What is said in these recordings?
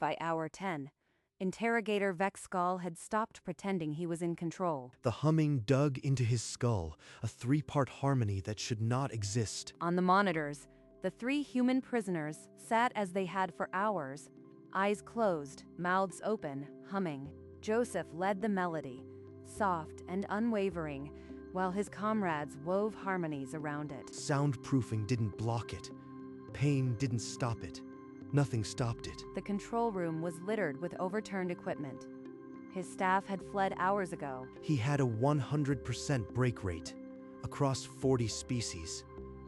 By hour 10, interrogator Vexkal had stopped pretending he was in control. The humming dug into his skull, a three-part harmony that should not exist. On the monitors, the three human prisoners sat as they had for hours, eyes closed, mouths open, humming. Joseph led the melody, soft and unwavering, while his comrades wove harmonies around it. Soundproofing didn't block it. Pain didn't stop it. Nothing stopped it. The control room was littered with overturned equipment. His staff had fled hours ago. He had a 100% break rate across 40 species.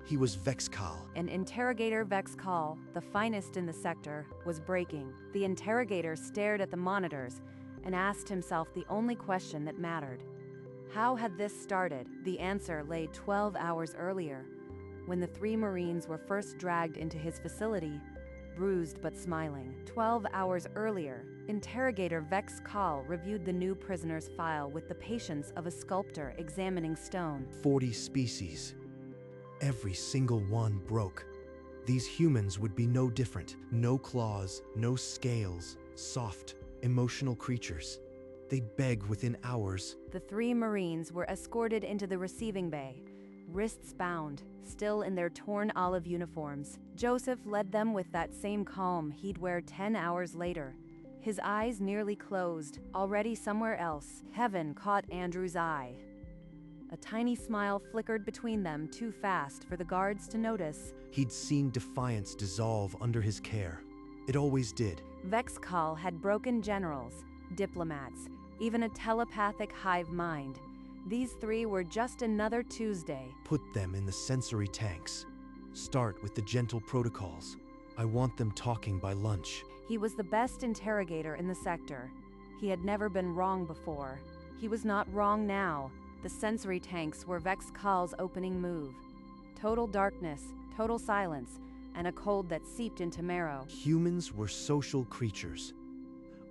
He was Vexkal. And interrogator Vexkal, the finest in the sector, was breaking. The interrogator stared at the monitors and asked himself the only question that mattered. How had this started? The answer lay 12 hours earlier, when the three Marines were first dragged into his facility, bruised but smiling. 12 hours earlier, interrogator Vexkal reviewed the new prisoner's file with the patience of a sculptor examining stone. 40 species. Every single one broke. These humans would be no different. No claws, no scales, soft, emotional creatures. They'd beg within hours. The three Marines were escorted into the receiving bay, wrists bound, still in their torn olive uniforms. Joseph led them with that same calm he'd wear 10 hours later. His eyes nearly closed, already somewhere else. Heaven caught Andrew's eye. A tiny smile flickered between them too fast for the guards to notice. He'd seen defiance dissolve under his care. It always did. Vexkal had broken generals, diplomats, even a telepathic hive mind. These three were just another Tuesday. Put them in the sensory tanks. Start with the gentle protocols. I want them talking by lunch. He was the best interrogator in the sector. He had never been wrong before. He was not wrong now. The sensory tanks were Vexkal's opening move. Total darkness, total silence, and a cold that seeped into marrow. Humans were social creatures.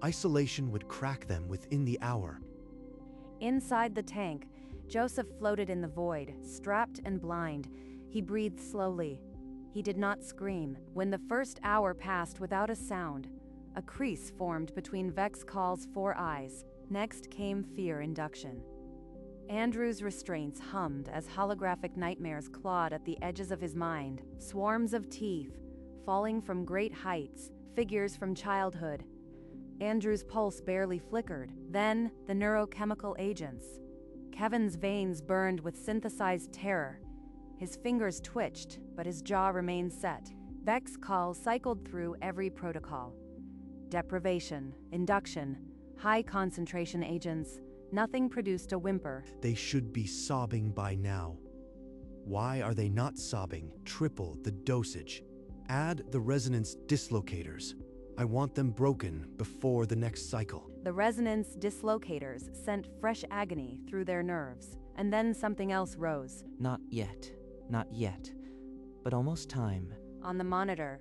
Isolation would crack them within the hour. Inside the tank, Joseph floated in the void, strapped and blind. He breathed slowly. He did not scream. When the first hour passed without a sound, a crease formed between Vexkal's 4 eyes. Next came fear induction. Andrew's restraints hummed as holographic nightmares clawed at the edges of his mind. Swarms of teeth, falling from great heights, figures from childhood. Andrew's pulse barely flickered. Then, the neurochemical agents. Kevin's veins burned with synthesized terror. His fingers twitched, but his jaw remained set. Vexkal cycled through every protocol. Deprivation, induction, high concentration agents. Nothing produced a whimper. They should be sobbing by now. Why are they not sobbing? Triple the dosage. Add the resonance dislocators. I want them broken before the next cycle. The resonance dislocators sent fresh agony through their nerves, and then something else rose. Not yet. Not yet. But almost time. On the monitor,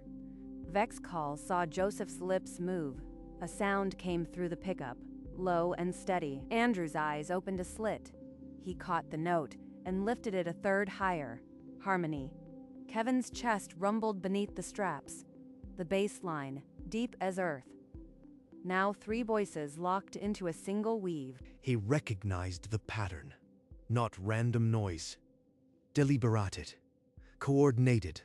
Vexkal saw Joseph's lips move. A sound came through the pickup, low and steady. Andrew's eyes opened a slit. He caught the note and lifted it a third higher. Harmony. Kevin's chest rumbled beneath the straps. The bass line, deep as earth. Now 3 voices locked into a single weave. He recognized the pattern. Not random noise. Deliberated. Coordinated.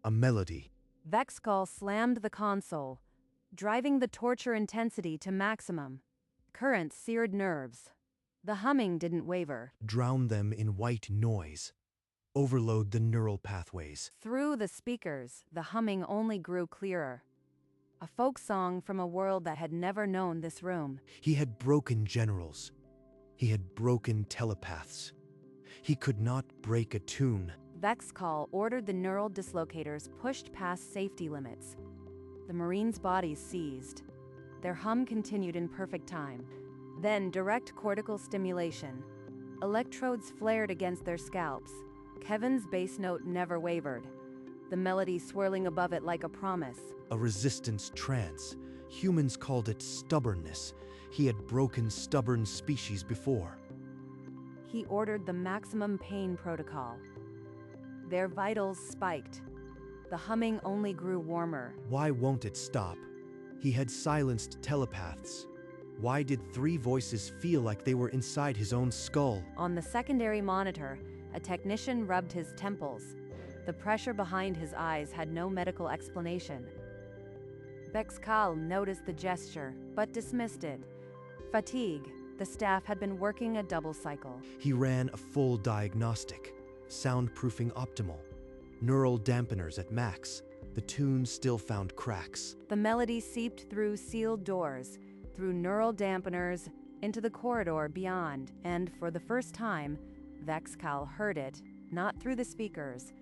A melody. Vexkal slammed the console, driving the torture intensity to maximum. Current seared nerves. The humming didn't waver. Drown them in white noise. Overload the neural pathways. Through the speakers, the humming only grew clearer. A folk song from a world that had never known this room. He had broken generals. He had broken telepaths. He could not break a tune. Vexkal ordered the neural dislocators pushed past safety limits. The Marines' bodies seized. Their hum continued in perfect time. Then direct cortical stimulation. Electrodes flared against their scalps. Kevin's bass note never wavered, the melody swirling above it like a promise. A resistance trance. Humans called it stubbornness. He had broken stubborn species before. He ordered the maximum pain protocol. Their vitals spiked. The humming only grew warmer. Why won't it stop? He had silenced telepaths. Why did 3 voices feel like they were inside his own skull? On the secondary monitor, a technician rubbed his temples. The pressure behind his eyes had no medical explanation. Vexcal noticed the gesture, but dismissed it. Fatigue. The staff had been working a double cycle. He ran a full diagnostic. Soundproofing optimal. Neural dampeners at max. The tune still found cracks. The melody seeped through sealed doors, through neural dampeners, into the corridor beyond, and for the first time, Vexcal heard it, not through the speakers,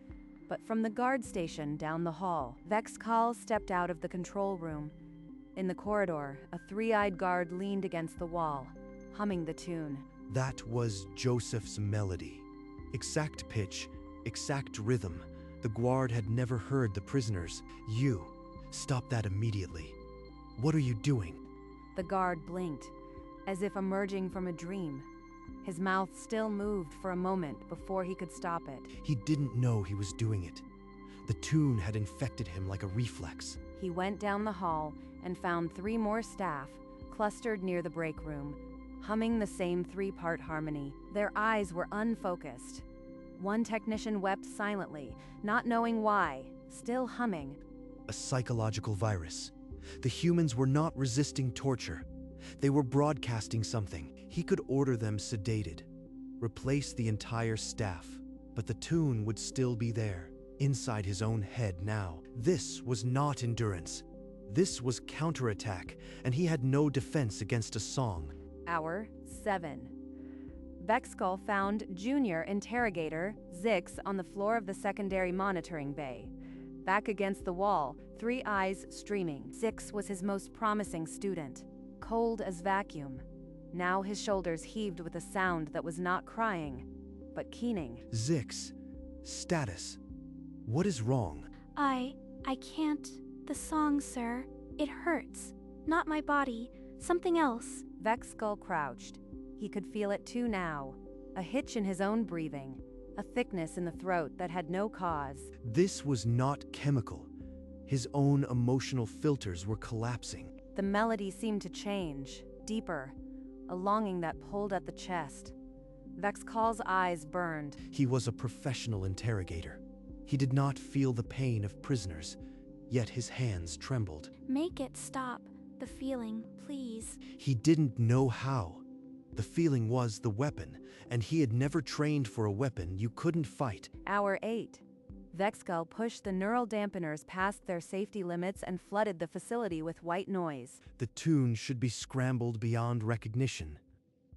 but from the guard station down the hall. Vexcal stepped out of the control room. In the corridor, a 3-eyed guard leaned against the wall, humming the tune. That was Joseph's melody. Exact pitch, exact rhythm. The guard had never heard the prisoners. You, stop that immediately. What are you doing? The guard blinked, as if emerging from a dream. His mouth still moved for a moment before he could stop it. He didn't know he was doing it. The tune had infected him like a reflex. He went down the hall and found 3 more staff, clustered near the break room, humming the same 3-part harmony. Their eyes were unfocused. One technician wept silently, not knowing why, still humming. A psychological virus. The humans were not resisting torture. They were broadcasting something. He could order them sedated, replace the entire staff, but the tune would still be there, inside his own head now. This was not endurance. This was counterattack, and he had no defense against a song. Hour 7. Vexcal found Junior Interrogator Zix on the floor of the secondary monitoring bay. Back against the wall, 3 eyes streaming. Zix was his most promising student, cold as vacuum. Now his shoulders heaved with a sound that was not crying, but keening. Zix, status. What is wrong? I can't. The song, sir. It hurts. Not my body. Something else. Vexcal crouched. He could feel it too now. A hitch in his own breathing. A thickness in the throat that had no cause. This was not chemical. His own emotional filters were collapsing. The melody seemed to change, deeper, a longing that pulled at the chest. Vexcal's eyes burned. He was a professional interrogator. He did not feel the pain of prisoners, yet his hands trembled. Make it stop. The feeling, please. He didn't know how. The feeling was the weapon, and he had never trained for a weapon you couldn't fight. Hour 8. Vexcal pushed the neural dampeners past their safety limits and flooded the facility with white noise. The tune should be scrambled beyond recognition,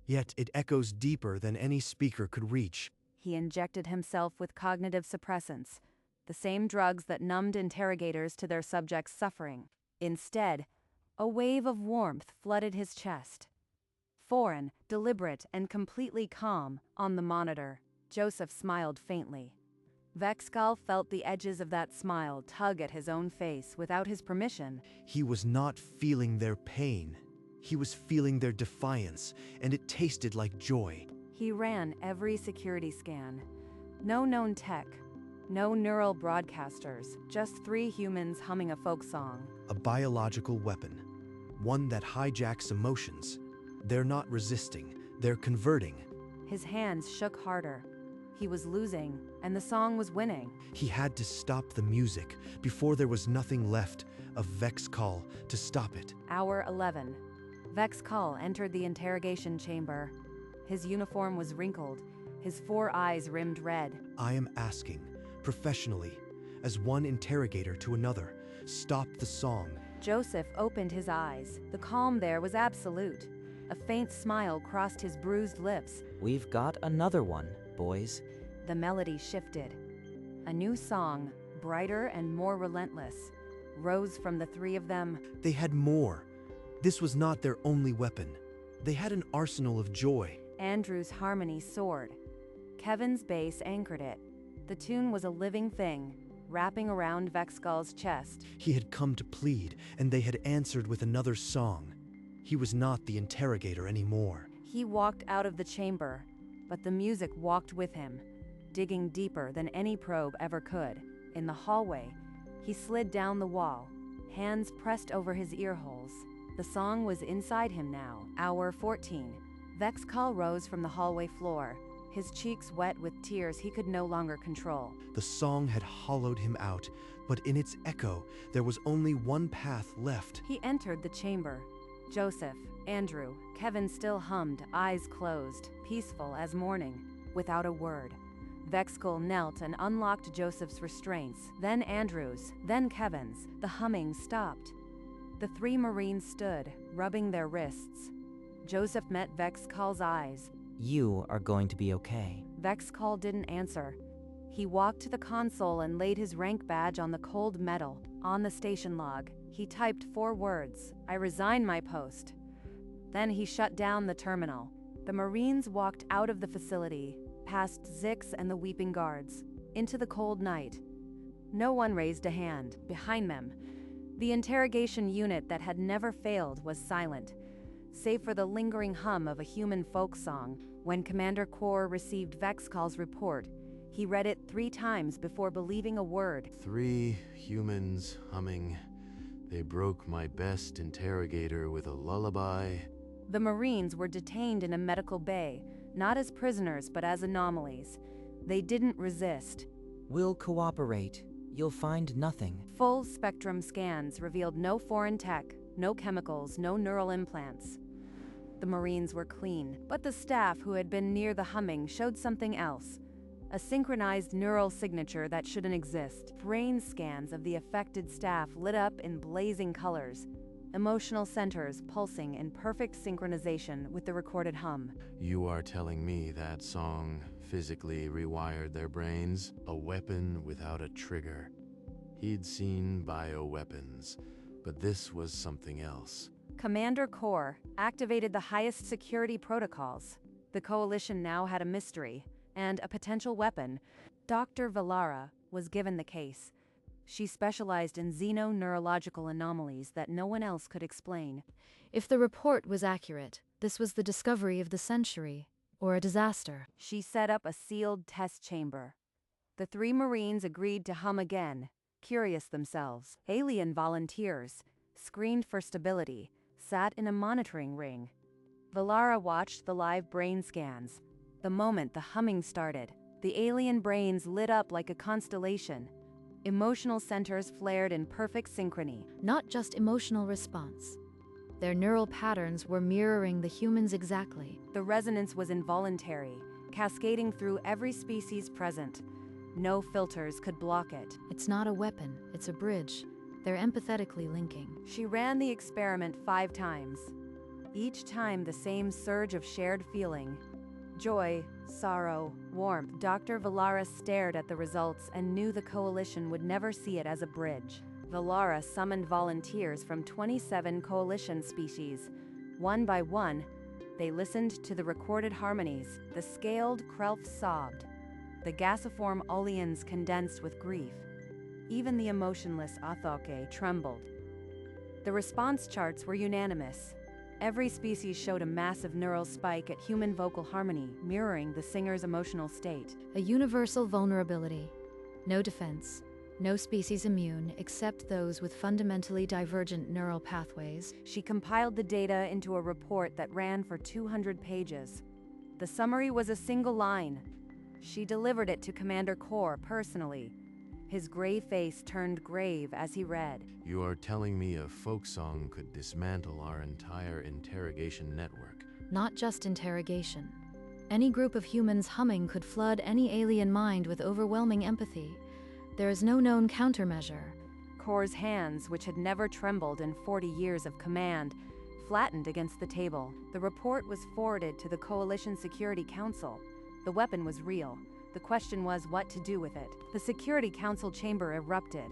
yet it echoes deeper than any speaker could reach. He injected himself with cognitive suppressants, the same drugs that numbed interrogators to their subjects' suffering. Instead, a wave of warmth flooded his chest. Foreign, deliberate, and completely calm on the monitor. Joseph smiled faintly. Vexcal felt the edges of that smile tug at his own face without his permission. He was not feeling their pain. He was feeling their defiance, and it tasted like joy. He ran every security scan. No known tech, no neural broadcasters, just 3 humans humming a folk song. A biological weapon, one that hijacks emotions. They're not resisting, they're converting. His hands shook harder. He was losing, and the song was winning. He had to stop the music before there was nothing left of Vexcal to stop it. Hour 11. Vexcal entered the interrogation chamber. His uniform was wrinkled, his 4 eyes rimmed red. I am asking, professionally, as one interrogator to another, stop the song. Joseph opened his eyes. The calm there was absolute. A faint smile crossed his bruised lips. We've got another one, boys. The melody shifted. A new song, brighter and more relentless, rose from the 3 of them. They had more. This was not their only weapon. They had an arsenal of joy. Andrew's harmony soared. Kevin's bass anchored it. The tune was a living thing, wrapping around Vexcal's chest. He had come to plead, and they had answered with another song. He was not the interrogator anymore. He walked out of the chamber, but the music walked with him, digging deeper than any probe ever could. In the hallway, he slid down the wall, hands pressed over his ear holes. The song was inside him now. Hour 14. Vexcall rose from the hallway floor, his cheeks wet with tears he could no longer control. The song had hollowed him out, but in its echo, there was only one path left. He entered the chamber. Joseph, Andrew, Kevin still hummed, eyes closed, peaceful as morning, without a word. Vexcall knelt and unlocked Joseph's restraints, then Andrew's, then Kevin's. The humming stopped. The three Marines stood, rubbing their wrists. Joseph met Vexcall's eyes. You are going to be okay. Vexcall didn't answer. He walked to the console and laid his rank badge on the cold metal. On the station log, he typed 4 words: "I resign my post." Then he shut down the terminal. The Marines walked out of the facility, past Zix and the weeping guards, into the cold night. No one raised a hand. Behind them, the interrogation unit that had never failed was silent, save for the lingering hum of a human folk song. When Commander Kor received Vexcall's report, he read it 3 times before believing a word. 3 humans humming. They broke my best interrogator with a lullaby. The Marines were detained in a medical bay, not as prisoners but as anomalies. They didn't resist. We'll cooperate. You'll find nothing. Full spectrum scans revealed no foreign tech, no chemicals, no neural implants. The Marines were clean, but the staff who had been near the humming showed something else. A synchronized neural signature that shouldn't exist. Brain scans of the affected staff lit up in blazing colors, emotional centers pulsing in perfect synchronization with the recorded hum. You are telling me that song physically rewired their brains? A weapon without a trigger. He'd seen bioweapons, but this was something else. Commander Kor activated the highest security protocols. The Coalition now had a mystery and a potential weapon. Dr. Valara was given the case. She specialized in xeno-neurological anomalies that no one else could explain. If the report was accurate, this was the discovery of the century, or a disaster. She set up a sealed test chamber. The 3 Marines agreed to hum again, curious themselves. Alien volunteers, screened for stability, sat in a monitoring ring. Valara watched the live brain scans. The moment the humming started, the alien brains lit up like a constellation. Emotional centers flared in perfect synchrony. Not just emotional response. Their neural patterns were mirroring the humans exactly. The resonance was involuntary, cascading through every species present. No filters could block it. It's not a weapon, it's a bridge. They're empathetically linking. She ran the experiment 5 times. Each time the same surge of shared feeling. Joy, sorrow, warmth. Dr. Valara stared at the results and knew the Coalition would never see it as a bridge. Valara summoned volunteers from 27 Coalition species. One by one, they listened to the recorded harmonies. The scaled Krelf sobbed. The gasiform Ulians condensed with grief. Even the emotionless Athoke trembled. The response charts were unanimous. Every species showed a massive neural spike at human vocal harmony, mirroring the singer's emotional state. A universal vulnerability. No defense. No species immune except those with fundamentally divergent neural pathways. She compiled the data into a report that ran for 200 pages. The summary was a single line. She delivered it to Commander Kor personally. His gray face turned grave as he read. You are telling me a folk song could dismantle our entire interrogation network? Not just interrogation. Any group of humans humming could flood any alien mind with overwhelming empathy. There is no known countermeasure. Kor's hands, which had never trembled in 40 years of command, flattened against the table. The report was forwarded to the Coalition Security Council. The weapon was real. The question was what to do with it. The Security Council chamber erupted.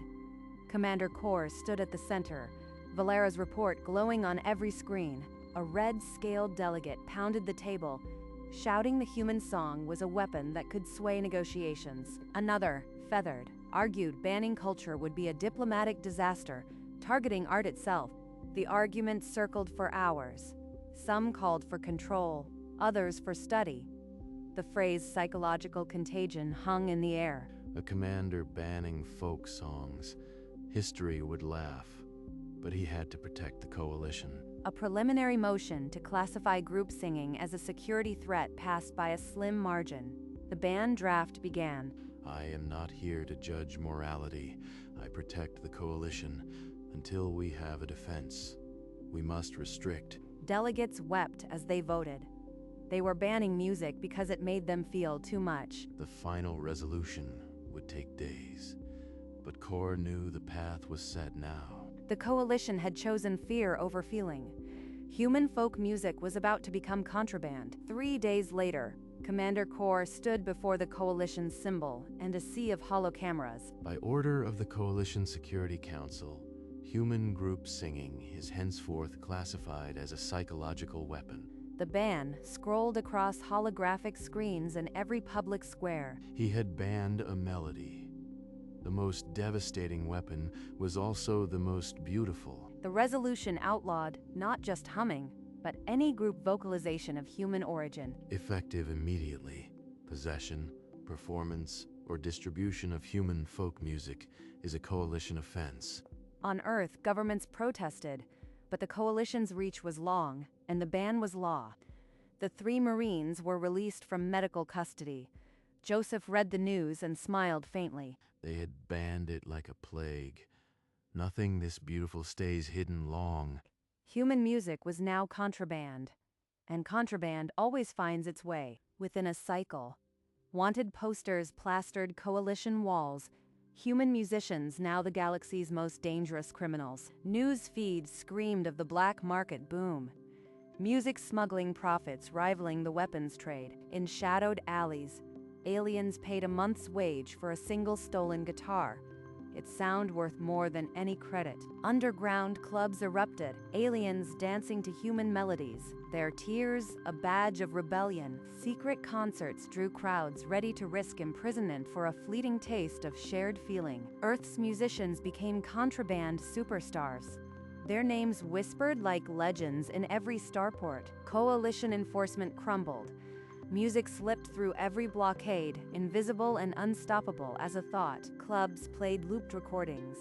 Commander Kor stood at the center, Valera's report glowing on every screen. A red-scaled delegate pounded the table. Shouting the human song was a weapon that could sway negotiations. Another, feathered, argued banning culture would be a diplomatic disaster, targeting art itself. The argument circled for hours. Some called for control, others for study. The phrase psychological contagion hung in the air. A commander banning folk songs. History would laugh. but he had to protect the coalition. A preliminary motion to classify group singing as a security threat passed by a slim margin. The ban draft began. I am not here to judge morality. I protect the coalition until we have a defense. We must restrict. Delegates wept as they voted. They were banning music because it made them feel too much. The final resolution would take days, but Kor knew the path was set now. The coalition had chosen fear over feeling. Human folk music was about to become contraband. 3 days later, Commander Kor stood before the coalition's symbol and a sea of hollow cameras. By order of the Coalition Security Council, human group singing is henceforth classified as a psychological weapon. The ban scrolled across holographic screens in every public square. He had banned a melody. The most devastating weapon was also the most beautiful. The resolution outlawed not just humming, but any group vocalization of human origin. Effective immediately. Possession, performance, or distribution of human folk music is a coalition offense. On Earth, governments protested, but the coalition's reach was long, and the ban was law. The 3 Marines were released from medical custody. Joseph read the news and smiled faintly. They had banned it like a plague. Nothing this beautiful stays hidden long. Human music was now contraband, and contraband always finds its way within a cycle. Wanted posters plastered coalition walls. Human musicians, now the galaxy's most dangerous criminals. News feeds screamed of the black market boom. Music smuggling profits rivaling the weapons trade. In shadowed alleys, aliens paid a month's wage for a single stolen guitar, its sound worth more than any credit. Underground clubs erupted, aliens dancing to human melodies, their tears a badge of rebellion. Secret concerts drew crowds ready to risk imprisonment for a fleeting taste of shared feeling. Earth's musicians became contraband superstars. Their names whispered like legends in every starport. Coalition enforcement crumbled. Music slipped through every blockade, invisible and unstoppable as a thought. Clubs played looped recordings.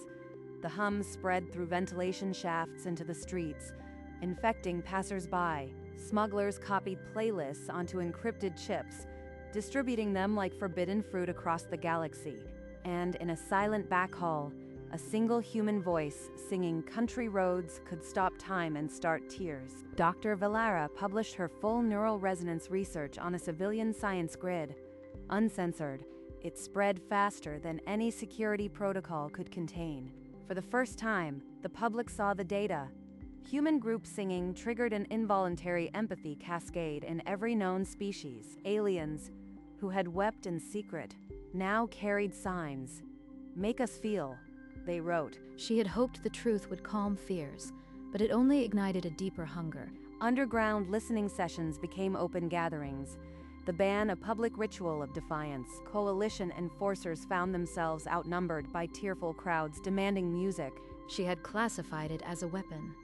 The hum spread through ventilation shafts into the streets, infecting passers-by. Smugglers copied playlists onto encrypted chips, distributing them like forbidden fruit across the galaxy. And in a silent back hall, a single human voice singing "Country Roads" could stop time and start tears. Dr. Valara published her full neural resonance research on a civilian science grid. Uncensored, it spread faster than any security protocol could contain. For the first time, the public saw the data. Human group singing triggered an involuntary empathy cascade in every known species. Aliens, who had wept in secret, now carried signs. "Make us feel," they wrote. She had hoped the truth would calm fears, but it only ignited a deeper hunger. Underground listening sessions became open gatherings. The ban a public ritual of defiance. Coalition enforcers found themselves outnumbered by tearful crowds demanding music. She had classified it as a weapon,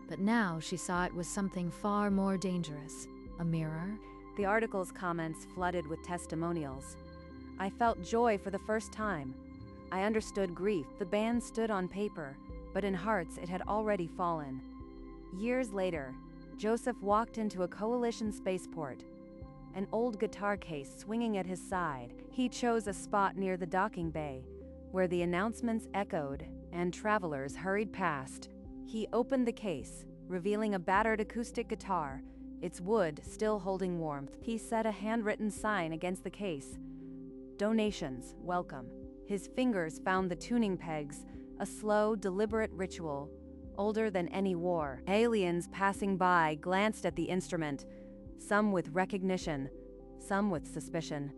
but now she saw it was something far more dangerous. A mirror? The article's comments flooded with testimonials. I felt joy for the first time. I understood grief. The ban stood on paper, but in hearts it had already fallen. Years later, Joseph walked into a coalition spaceport, an old guitar case swinging at his side. He chose a spot near the docking bay, where the announcements echoed and travelers hurried past. He opened the case, revealing a battered acoustic guitar, its wood still holding warmth. He set a handwritten sign against the case. "Donations, welcome." His fingers found the tuning pegs, a slow, deliberate ritual, older than any war. Aliens passing by glanced at the instrument, some with recognition, some with suspicion.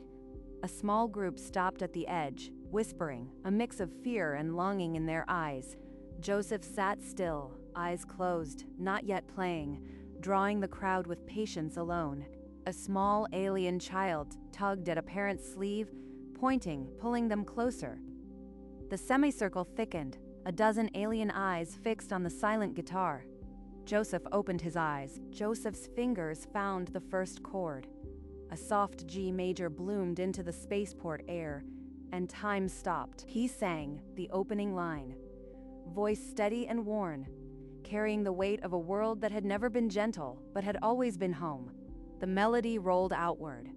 A small group stopped at the edge, whispering, a mix of fear and longing in their eyes. Joseph sat still, eyes closed, not yet playing, drawing the crowd with patience alone. A small alien child tugged at a parent's sleeve, pointing, pulling them closer. The semicircle thickened, a dozen alien eyes fixed on the silent guitar. Joseph opened his eyes. Joseph's fingers found the first chord. A soft G major bloomed into the spaceport air, and time stopped. He sang the opening line, voice steady and worn. carrying the weight of a world that had never been gentle, but had always been home. The melody rolled outward.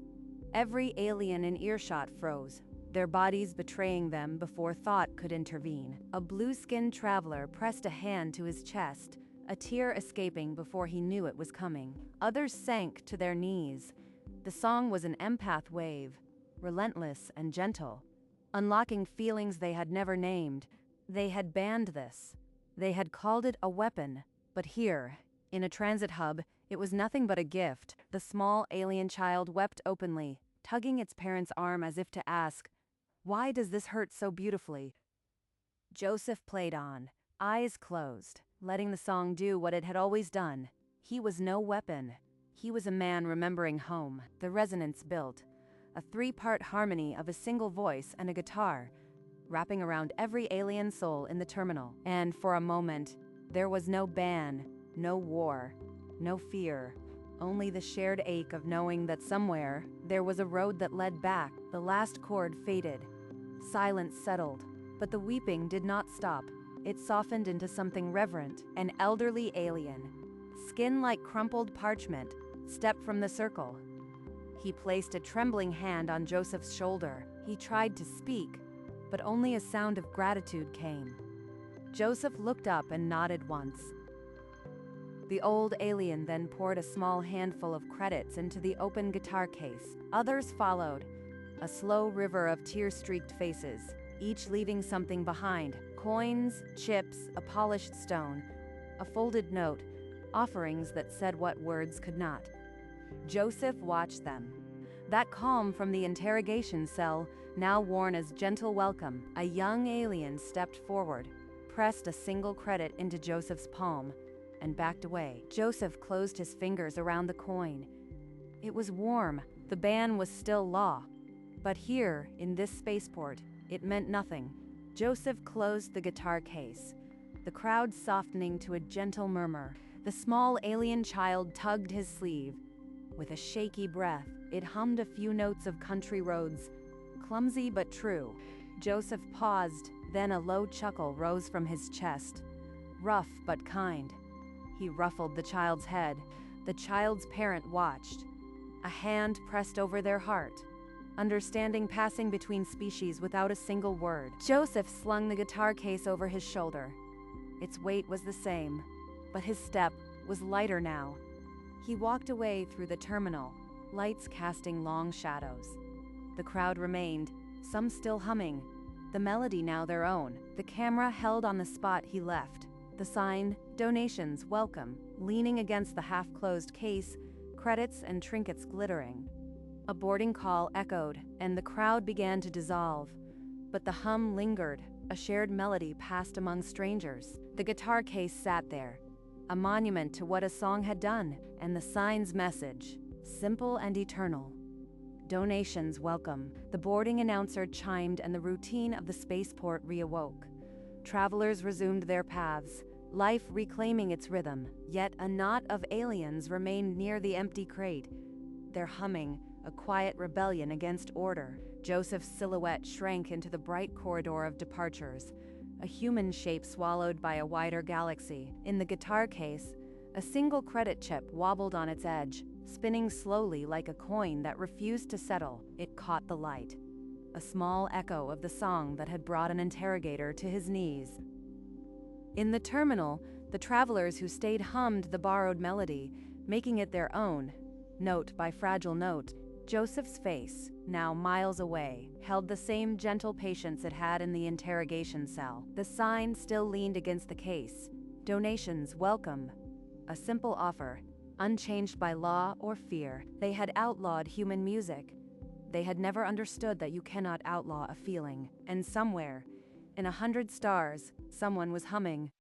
Every alien in earshot froze, their bodies betraying them before thought could intervene. A blue-skinned traveler pressed a hand to his chest, a tear escaping before he knew it was coming. Others sank to their knees. The song was an empath wave, relentless and gentle, unlocking feelings they had never named. They had banned this. They had called it a weapon. But here, in a transit hub, it was nothing but a gift. The small alien child wept openly, tugging its parent's arm as if to ask, "Why does this hurt so beautifully?" Joseph played on, eyes closed, letting the song do what it had always done. He was no weapon. He was a man remembering home. The resonance built, a three-part harmony of a single voice and a guitar, wrapping around every alien soul in the terminal. And for a moment, there was no ban, no war, no fear, only the shared ache of knowing that somewhere there was a road that led back. The last chord faded. Silence settled, but the weeping did not stop. It softened into something reverent. An elderly alien, skin like crumpled parchment, stepped from the circle. He placed a trembling hand on Joseph's shoulder. He tried to speak, but only a sound of gratitude came. Joseph looked up and nodded once. The old alien then poured a small handful of credits into the open guitar case. Others followed, a slow river of tear-streaked faces, each leaving something behind: coins, chips, a polished stone, a folded note, offerings that said what words could not. Joseph watched them. That calm from the interrogation cell, now worn as gentle welcome. A young alien stepped forward, pressed a single credit into Joseph's palm, and backed away. Joseph closed his fingers around the coin. It was warm. The ban was still law. But here, in this spaceport, it meant nothing. Joseph closed the guitar case, the crowd softening to a gentle murmur. The small alien child tugged his sleeve. With a shaky breath, it hummed a few notes of country roads, clumsy but true. Joseph paused, then a low chuckle rose from his chest. Rough but kind. He ruffled the child's head. The child's parent watched. A hand pressed over their heart, understanding passing between species without a single word. Joseph slung the guitar case over his shoulder. Its weight was the same, but his step was lighter now. He walked away through the terminal, lights casting long shadows. The crowd remained, some still humming, the melody now their own. The camera held on the spot he left. The sign, "Donations, Welcome," leaning against the half-closed case, credits and trinkets glittering. A boarding call echoed, and the crowd began to dissolve. But the hum lingered, a shared melody passed among strangers. The guitar case sat there, a monument to what a song had done, and the sign's message, simple and eternal. "Donations, welcome." The boarding announcer chimed and the routine of the spaceport reawoke. Travelers resumed their paths, life reclaiming its rhythm. Yet a knot of aliens remained near the empty crate, their humming, a quiet rebellion against order. Joseph's silhouette shrank into the bright corridor of departures, a human shape swallowed by a wider galaxy. In the guitar case, a single credit chip wobbled on its edge, spinning slowly like a coin that refused to settle. It caught the light, a small echo of the song that had brought an interrogator to his knees. In the terminal, the travelers who stayed hummed the borrowed melody, making it their own, note by fragile note. Joseph's face, now miles away, held the same gentle patience it had in the interrogation cell. The sign still leaned against the case. "Donations, welcome." A simple offer, unchanged by law or fear. They had outlawed human music. They had never understood that you cannot outlaw a feeling. And somewhere, in 100 stars, someone was humming,